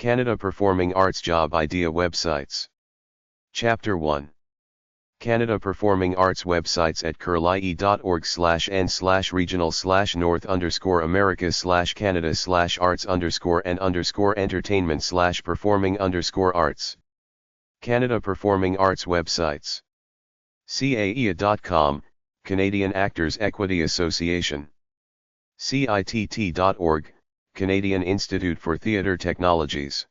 Canada Performing Arts Job Idea Websites. Chapter 1. Canada Performing Arts Websites at curlie.org/n/regional/north_america/canada/arts_and_entertainment/performing_arts. Canada Performing Arts Websites. CAEA.com, Canadian Actors Equity Association. CITT.org, Canadian Institute for Theatre Technologies.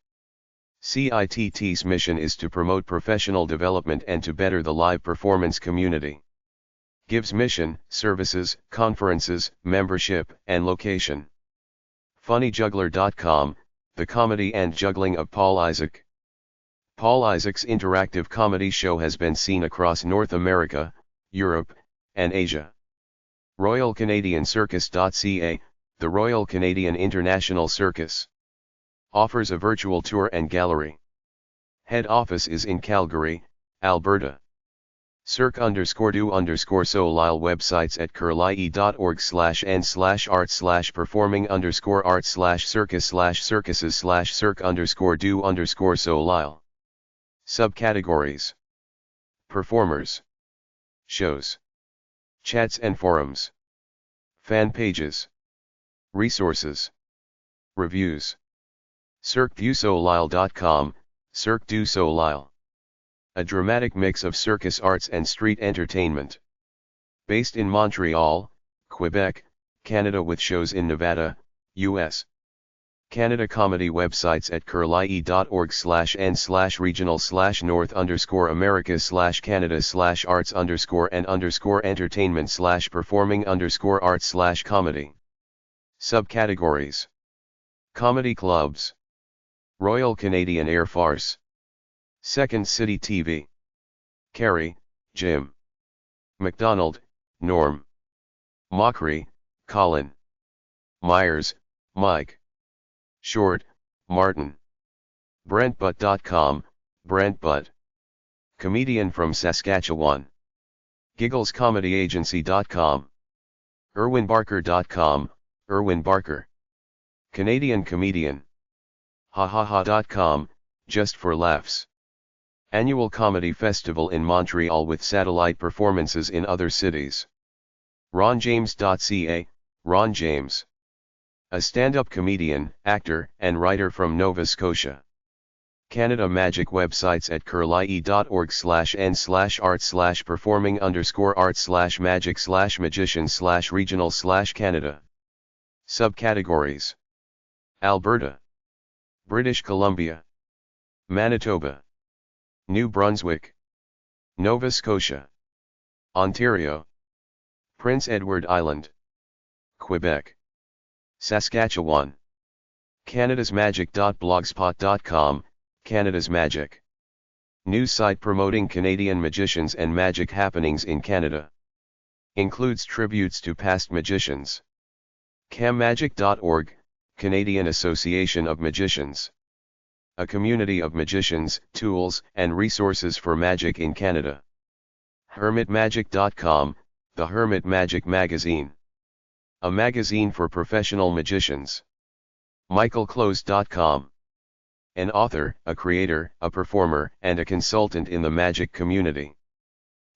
CITT's mission is to promote professional development and to better the live performance community. Gives mission, services, conferences, membership, and location. FunnyJuggler.com, the comedy and juggling of Paul Isaac. Paul Isaac's interactive comedy show has been seen across North America, Europe, and Asia. RoyalCanadianCircus.ca, the Royal Canadian International Circus. Offers a virtual tour and gallery. Head office is in Calgary, Alberta. Cirque_do_Soleil websites at curlie.org/n/art/performing_arts/circus/circuses/cirque_do_Soleil. Subcategories. Performers. Shows. Chats and forums. Fan pages. Resources. Reviews. CirqueDuSoleil.com, Cirque du Soleil. A dramatic mix of circus arts and street entertainment. Based in Montreal, Quebec, Canada with shows in Nevada, U.S. Canada Comedy websites at curlie.org/n/regional/north_america/canada/arts_entertainment/performing_arts/comedy. Subcategories. Comedy clubs. Royal Canadian Air Farce. Second City TV. Carey, Jim. MacDonald, Norm. Mockery, Colin. Myers, Mike. Short, Martin. BrentButt.com, Brent Butt. Comedian from Saskatchewan. GigglesComedyAgency.com. ErwinBarker.com, Erwin Barker. Canadian comedian. HaHaHa.com, just for laughs. Annual comedy festival in Montreal with satellite performances in other cities. RonJames.ca, Ron James. A stand-up comedian, actor, and writer from Nova Scotia. Canada Magic websites at curlie.org/n/art/performing_arts/magic/magician/regional/Canada. Subcategories. Alberta. British Columbia. Manitoba. New Brunswick. Nova Scotia. Ontario. Prince Edward Island. Quebec. Saskatchewan. CanadasMagic.blogspot.com, Canada's Magic. News site promoting Canadian magicians and magic happenings in Canada. Includes tributes to past magicians. CamMagic.org, Canadian Association of Magicians. A community of magicians, tools, and resources for magic in Canada. HermitMagic.com, the Hermit Magic Magazine. A magazine for professional magicians. MichaelClose.com. An author, a creator, a performer, and a consultant in the magic community.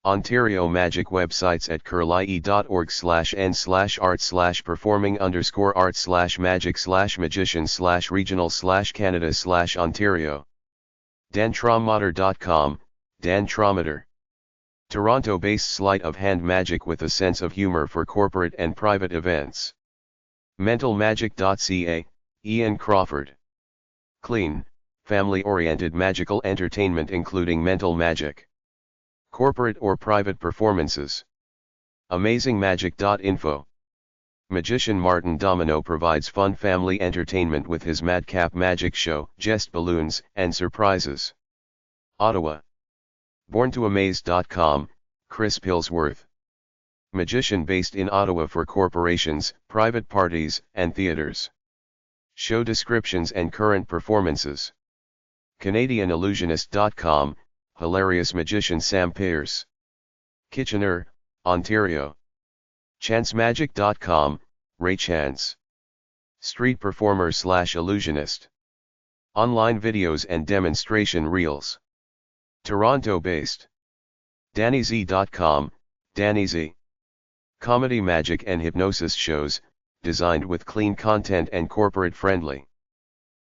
Ontario Magic websites at curlie.org/n/art/performing_arts/magic/magician/regional/Canada/Ontario. DanTrometer.com, Dan Trometer. Toronto-based sleight of hand magic with a sense of humor for corporate and private events. MentalMagic.ca, Ian Crawford. Clean, family-oriented magical entertainment including mental magic. Corporate or private performances. AmazingMagic.info. Magician Martin Domino provides fun family entertainment with his Madcap Magic Show, Jest Balloons, and Surprises. Ottawa. BornToAmaze.com, Chris Pillsworth. Magician based in Ottawa for corporations, private parties, and theaters. Show descriptions and current performances. CanadianIllusionist.com, hilarious magician Sam Pearce. Kitchener, Ontario. ChanceMagic.com, Ray Chance. Street performer/illusionist. Online videos and demonstration reels. Toronto-based. DannyZ.com, DannyZ. Comedy, magic and hypnosis shows, designed with clean content and corporate-friendly.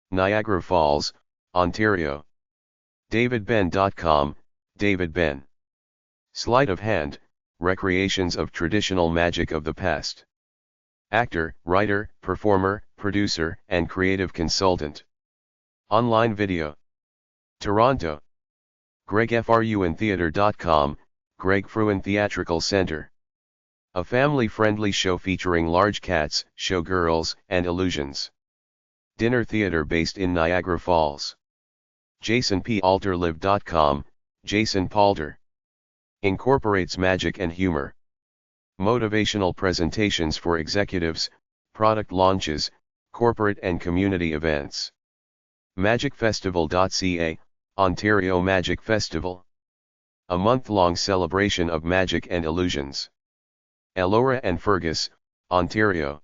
Niagara Falls, Ontario. DavidBen.com, David Ben. Sleight of hand, recreations of traditional magic of the past. Actor, writer, performer, producer, and creative consultant. Online video. Toronto. GregFruinTheatre.com, Greg Fruin Theatrical Center. A family-friendly show featuring large cats, showgirls, and illusions. Dinner theater based in Niagara Falls. JasonPalterLive.com, Jason Palter. Incorporates magic and humor. Motivational presentations for executives, product launches, corporate and community events. MagicFestival.ca, Ontario Magic Festival. A month-long celebration of magic and illusions. Elora and Fergus, Ontario.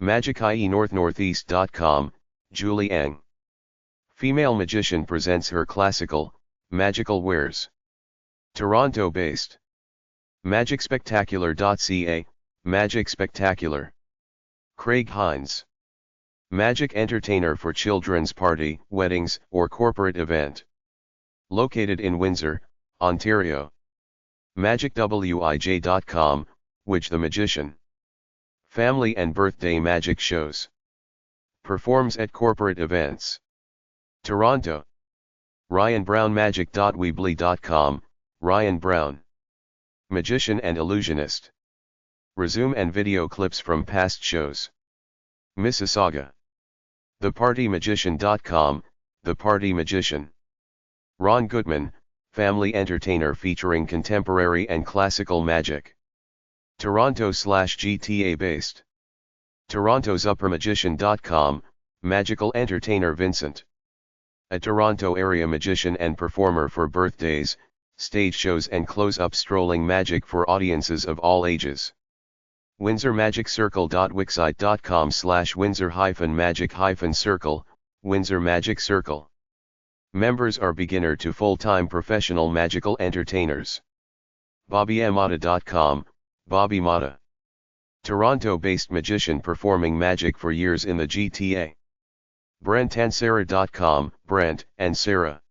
MagicIE-Northeast.com, Julie Ang. Female magician presents her classical, magical wares. Toronto-based. MagicSpectacular.ca, Magic Spectacular. Craig Hines. Magic entertainer for children's party, weddings, or corporate event. Located in Windsor, Ontario. MagicWij.com, Which the Magician. Family and birthday magic shows. Performs at corporate events. Toronto. RyanBrownMagic.weebly.com, Ryan Brown. Magician and illusionist. Resume and video clips from past shows. Mississauga. ThePartyMagician.com, The Party Magician. Ron Goodman, family entertainer featuring contemporary and classical magic. Toronto/GTA based. Toronto's UpperMagician.com, magical entertainer Vincent. A Toronto area magician and performer for birthdays, stage shows and close-up strolling magic for audiences of all ages. WindsorMagicCircle.wixsite.com/Windsor-Magic-Circle, Windsor Magic Circle. Members are beginner to full-time professional magical entertainers. BobbyMata.com, Bobby Mata. Toronto-based magician performing magic for years in the GTA. BrentandSarah.com, Brent and Sarah.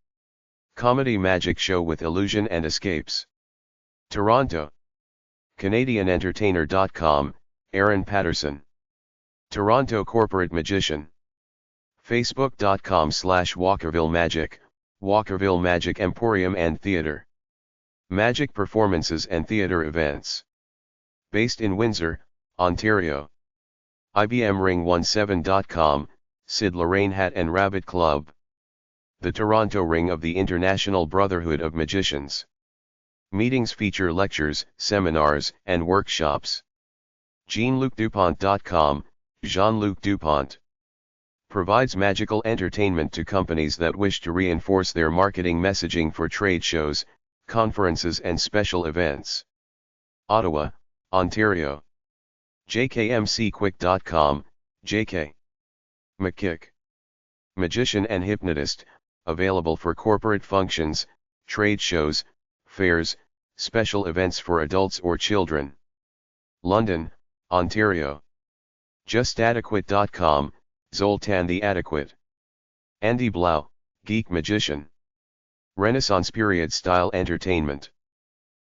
Comedy magic show with illusion and escapes. Toronto. CanadianEntertainer.com, Aaron Patterson. Toronto corporate magician. Facebook.com/Walkerville Magic, Walkerville Magic Emporium and Theatre. Magic performances and theatre events. Based in Windsor, Ontario. IBMRing17.com, Sid Lorraine Hat and Rabbit Club. The Toronto Ring of the International Brotherhood of Magicians. Meetings feature lectures, seminars, and workshops. JeanLuc-Dupont.com, Jean-Luc Dupont. Provides magical entertainment to companies that wish to reinforce their marketing messaging for trade shows, conferences and special events. Ottawa, Ontario. JKMCQuick.com, JK. McKick. Magician and hypnotist, available for corporate functions, trade shows, fairs, special events for adults or children. London, Ontario. JustAdequate.com, Zoltan the Adequate. Andy Blau, Geek Magician. Renaissance Period Style Entertainment.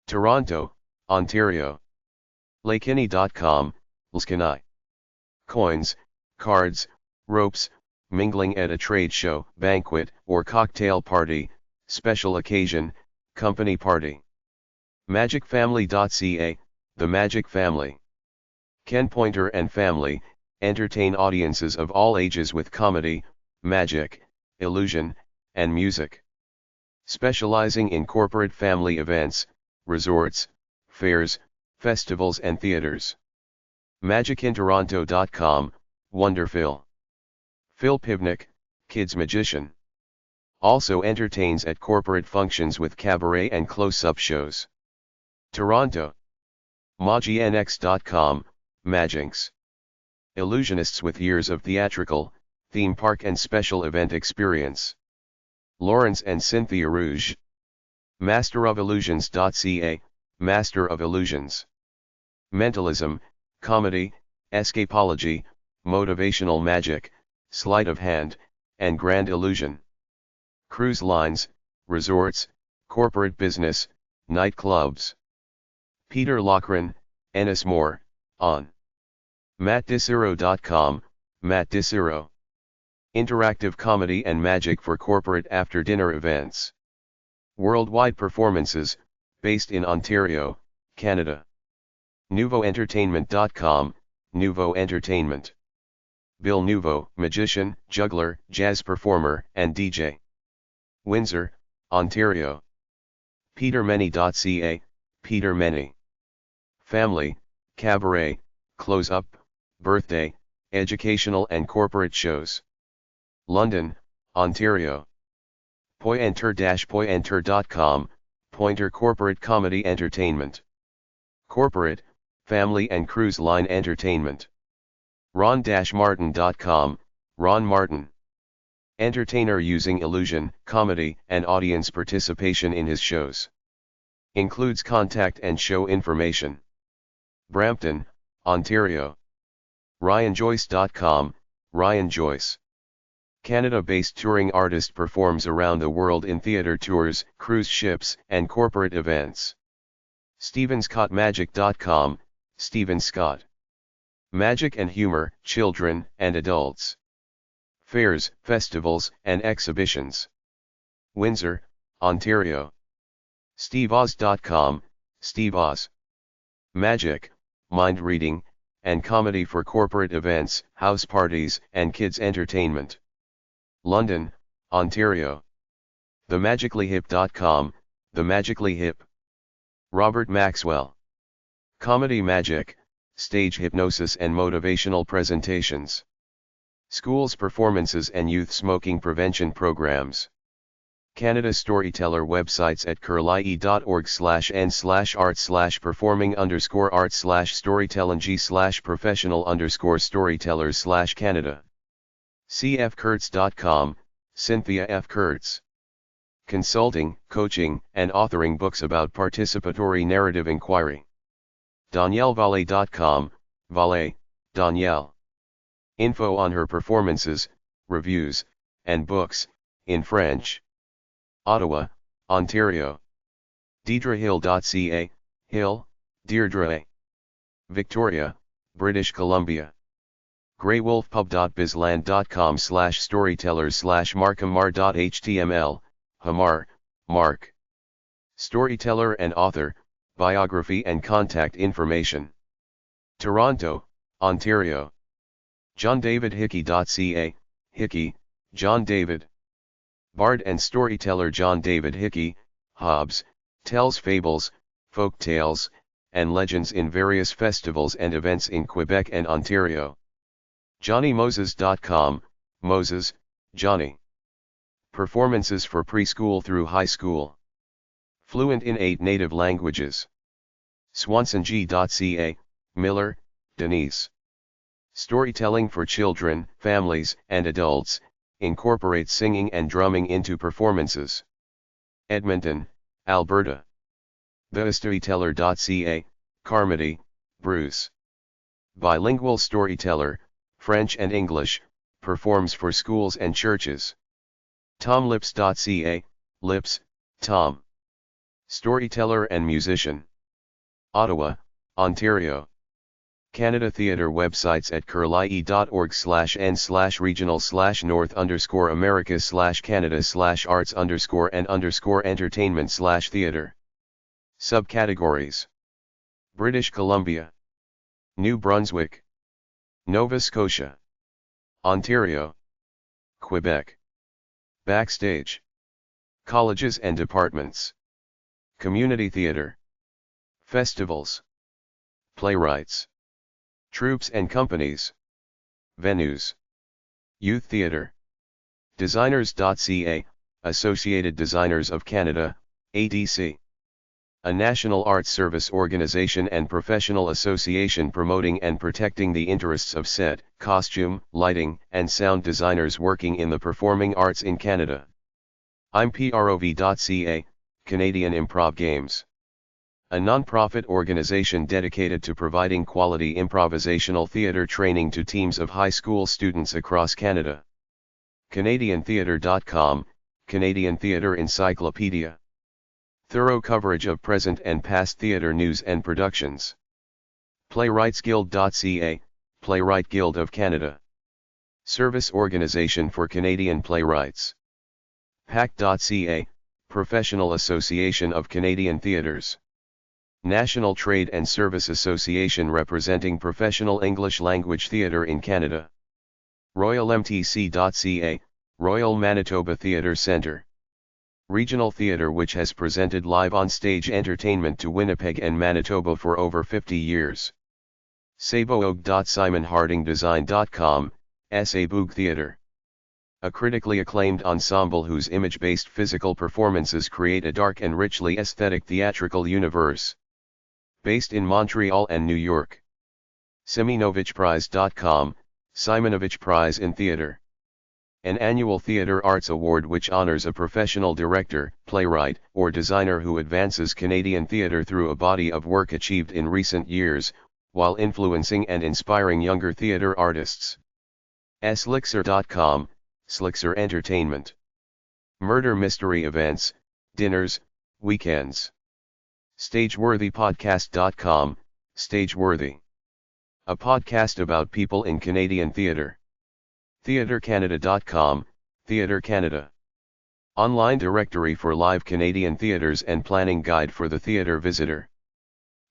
Toronto, Ontario. Lakinny.com, Lskinai. Coins, cards, ropes, mingling at a trade show, banquet, or cocktail party, special occasion, company party. MagicFamily.ca, The Magic Family. Ken Pointer and family, entertain audiences of all ages with comedy, magic, illusion, and music. Specializing in corporate family events, resorts, fairs, festivals and theaters. MagicInToronto.com, Wonderphil. Phil Pivnik, Kids Magician. Also entertains at corporate functions with cabaret and close-up shows. Toronto. MagiNX.com, Magicks. Illusionists with years of theatrical, Theme Park and Special Event Experience. Lawrence and Cynthia Rouge. masterofillusions.ca, Master of Illusions. Mentalism, Comedy, Escapology, Motivational Magic, Sleight of Hand, and Grand Illusion. Cruise lines, resorts, corporate business, nightclubs. Peter Lochran, Ennismore, on. mattdiciro.com, Matt Diciro. Interactive comedy and magic for corporate after-dinner events. Worldwide performances, based in Ontario, Canada. NouveauEntertainment.com, Nouveau Entertainment. Bill Nouveau, magician, juggler, jazz performer, and DJ. Windsor, Ontario. PeterMany.ca, Peter Many. Family, cabaret, close-up, birthday, educational and corporate shows. London, Ontario. Pointer-pointer.com, Pointer Corporate Comedy Entertainment. Corporate, family and cruise line entertainment. Ron-Martin.com, Ron Martin. Entertainer using illusion, comedy, and audience participation in his shows. Includes contact and show information. Brampton, Ontario. RyanJoyce.com, Ryan Joyce. Canada-based touring artist performs around the world in theatre tours, cruise ships, and corporate events. StevenscottMagic.com, Steven Scott. Magic and humor, children and adults. Fairs, festivals, and exhibitions. Windsor, Ontario. SteveOz.com, Steve Oz. Magic, mind reading, and comedy for corporate events, house parties, and kids' entertainment. London, Ontario. TheMagicallyHip.com, The Magically Hip. Robert Maxwell. Comedy magic, stage hypnosis and motivational presentations. Schools performances and youth smoking prevention programs. Canada Storyteller websites at curlie.org/n/art/performing_storytelling/professional_storytellers/Canada. cfkurtz.com, Cynthia F. Kurtz. Consulting, coaching, and authoring books about participatory narrative inquiry. DanielleValle.com, Valle, Danielle. Info on her performances, reviews, and books, in French. Ottawa, Ontario. DeirdreHill.ca, Hill, Deirdre. Victoria, British Columbia. greywolfpub.bizland.com/storytellers/markhamar.html, Hamar, Mark. Storyteller and author, biography and contact information. Toronto, Ontario. JohnDavidHickey.ca, Hickey, John David. Bard and storyteller John David Hickey, Hobbes, tells fables, folk tales, and legends in various festivals and events in Quebec and Ontario. JohnnyMoses.com, Moses, Johnny. Performances for preschool through high school. Fluent in 8 native languages. SwansonG.ca, Miller, Denise. Storytelling for children, families, and adults, incorporates singing and drumming into performances. Edmonton, Alberta. TheStoryteller.ca, Carmody, Bruce. Bilingual storyteller, French and English, performs for schools and churches. TomLips.ca, Lips, Tom. Storyteller and musician. Ottawa, Ontario. Canada Theatre websites at curlie.org/n/regional/north_america/canada/arts_and_entertainment/theatre. Subcategories. British Columbia. New Brunswick. Nova Scotia. Ontario. Quebec. Backstage. Colleges and departments. Community theatre. Festivals. Playwrights. Troupes and companies. Venues. Youth theatre. Designers.ca, Associated Designers of Canada, ADC. a national arts service organization and professional association promoting and protecting the interests of set, costume, lighting, and sound designers working in the performing arts in Canada. Improv.ca, Canadian Improv Games. A non-profit organization dedicated to providing quality improvisational theatre training to teams of high school students across Canada. CanadianTheatre.com, Canadian Theatre Encyclopedia. Thorough coverage of present and past theatre news and productions. PlaywrightsGuild.ca, Playwright Guild of Canada. Service Organization for Canadian Playwrights. PAC.ca, Professional Association of Canadian Theatres. National Trade and Service Association representing professional English language theatre in Canada. RoyalMTC.ca, Royal Manitoba Theatre Centre. Regional theatre which has presented live on-stage entertainment to Winnipeg and Manitoba for over 50 years. Saboog.simonhardingdesign.com, Saboog Theatre. A critically acclaimed ensemble whose image-based physical performances create a dark and richly aesthetic theatrical universe. Based in Montreal and New York. Simonovichprize.com, Simonovich Prize in Theatre. An annual theatre arts award which honors a professional director, playwright, or designer who advances Canadian theatre through a body of work achieved in recent years, while influencing and inspiring younger theatre artists. Slixer.com, Slixer Entertainment. Murder mystery events, dinners, weekends. StageworthyPodcast.com, Stageworthy. A podcast about people in Canadian theatre. TheatreCanada.com, Theatre Canada. Online directory for live Canadian theatres and planning guide for the theatre visitor.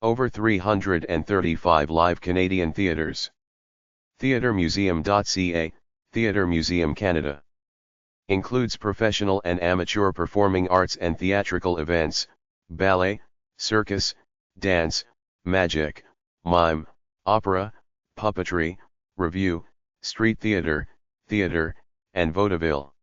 Over 335 live Canadian theatres. TheatreMuseum.ca, Theatre Museum Canada. Includes professional and amateur performing arts and theatrical events, ballet, circus, dance, magic, mime, opera, puppetry, revue, street theatre, and vaudeville.